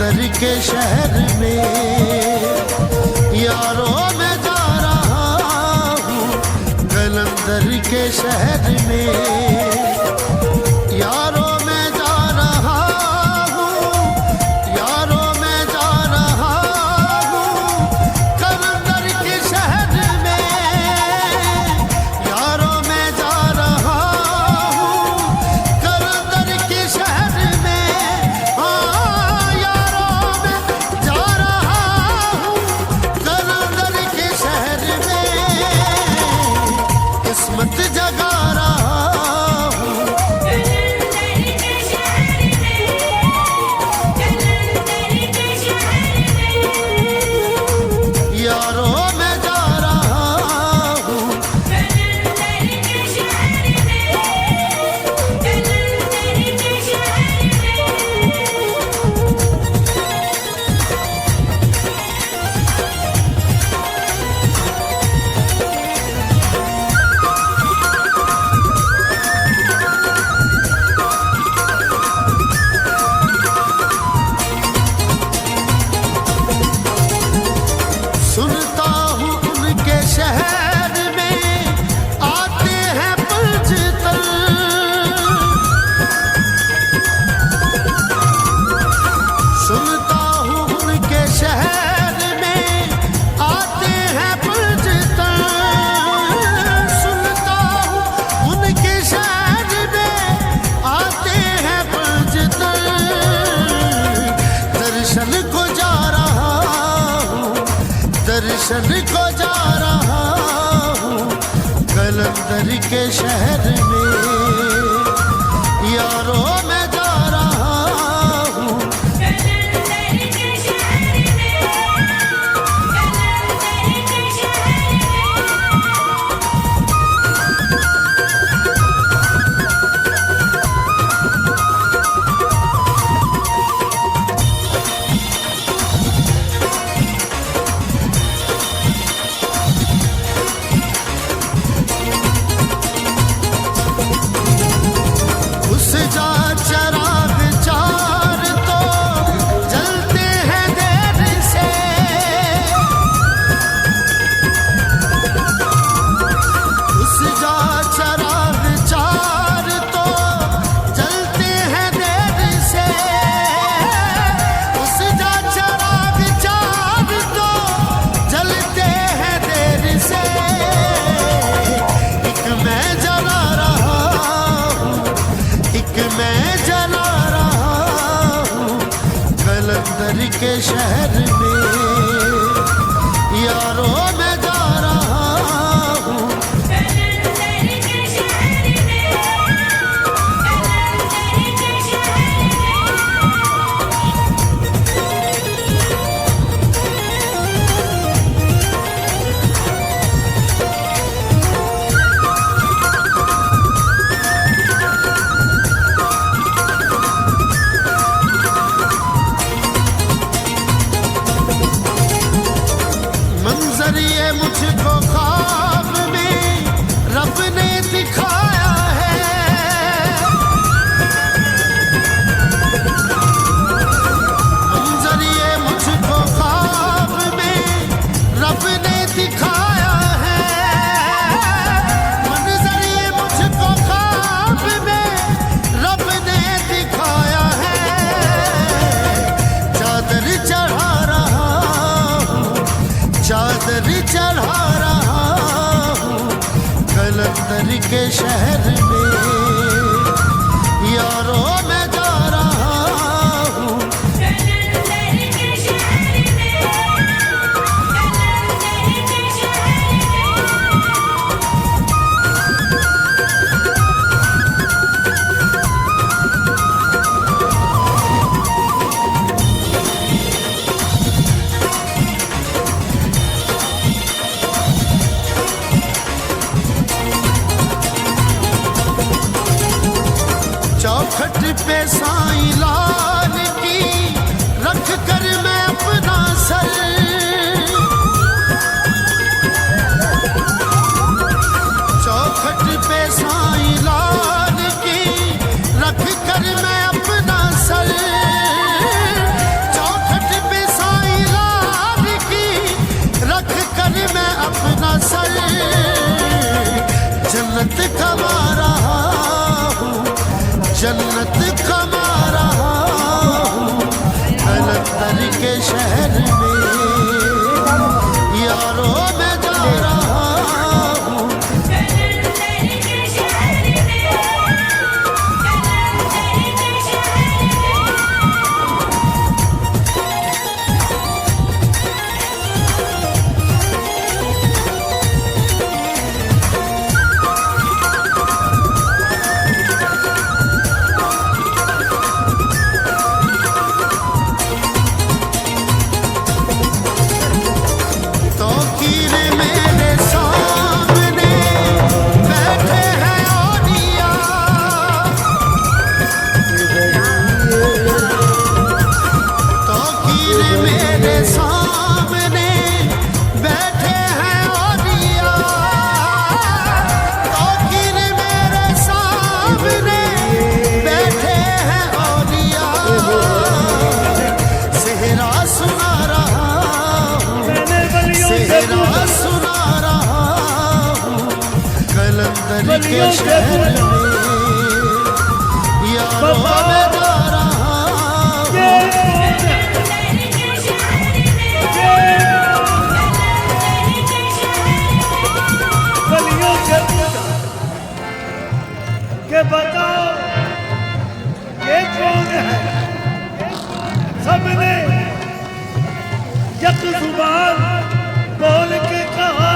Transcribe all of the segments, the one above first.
कलंदर के शहर में यारों मैं जा रहा हूँ, कलंदर के शहर में यारों मैं जा रहा हूँ, यारों मैं जा रहा हूँ, कलंदर के शहर में यारों मैं जा रहा हूँ, कलंदर के शहर में हाँ यारों मैं जा रहा हूँ, कलंदर के शहर में किस्मत जगा रहा हूँ, यारों मैं जा रहा हूँ, सुनता हूँ उनके शहर में आते हैं पंचतन, सुनता हूँ उनके शहर में आते हैं पंचतन, सुनता हूँ उनके शहर में आते हैं पंचतन, दर्शन को जा रहा हूँ, दर्शन को जा रहा हूँ, कलंदर के शहर में यारों मैं जा रहा हूँ, उस जा चराग चार तो जलते हैं देर से, उस जा चराग चार तो जलते हैं देर से, उस जा चराग चार तो जलते हैं देर से, एक मैं जला रहा हूँ, एक मैं जला रहा हूँ, कलंदर के शहर में यारों मैं जा रहा हूँ, मंजर ये मुझको ख्वाब में रब ने दिखाया है, मंजर ये मुझको ख्वाब में रब ने दिखाया है, मंजर ये मुझको ख्वाब में रब ने दिखाया है, चादर चढ़ा रहा हूँ, चादर चढ़ा रहा हूँ, कलंदर के शहर में यारों मैं जा रहा हूँ, चौखट पे साईं लाल की रख कर मैं अपना सर, चौखट पे साईं लाल की रख कर मैं अपना सर, चौखट कमा रहा हूँ, जन्नत कमा रहा हूँ कलंदर के शहर में। यारो मैं जा रहा हूँ कलंदर के शहर में, कलंदर के शहर में। तो कीर मेरे सामने बैठे हैं औलिया, तो कीर मेरे सामने बैठे हैं औलिया, तो कीर मेरे सामने बैठे हैं औलिया। सेहरा सुना रहा हूँ, सेहरा सुना रहा हूँ कलंदर के शहर में। यारो मैं जा रहा हूँ कलंदर के शहर में, कलंदर के शहर में। गलियों से पूछा कि बताओ ये कौन है। सबने यक जुबान बोल के कहा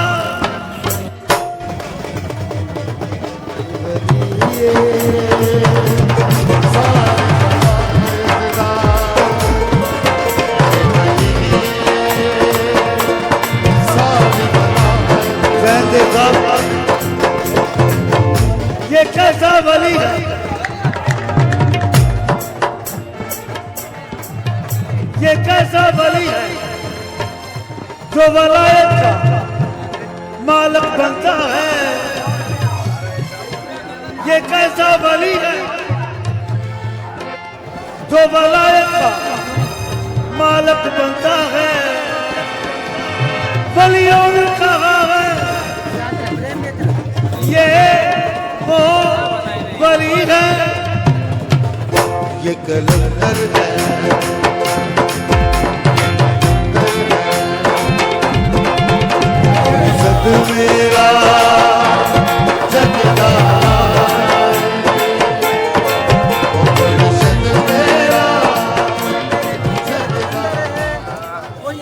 वैसे साहब, ये कैसा वली है, ये कैसा वली है जो वलायत का मालिक बनता है। ये कैसा वली है जो वलायत का मालिक बनता है। वलियों ने कहा है ये वो वली है, ये कलंदर है। सद मेरा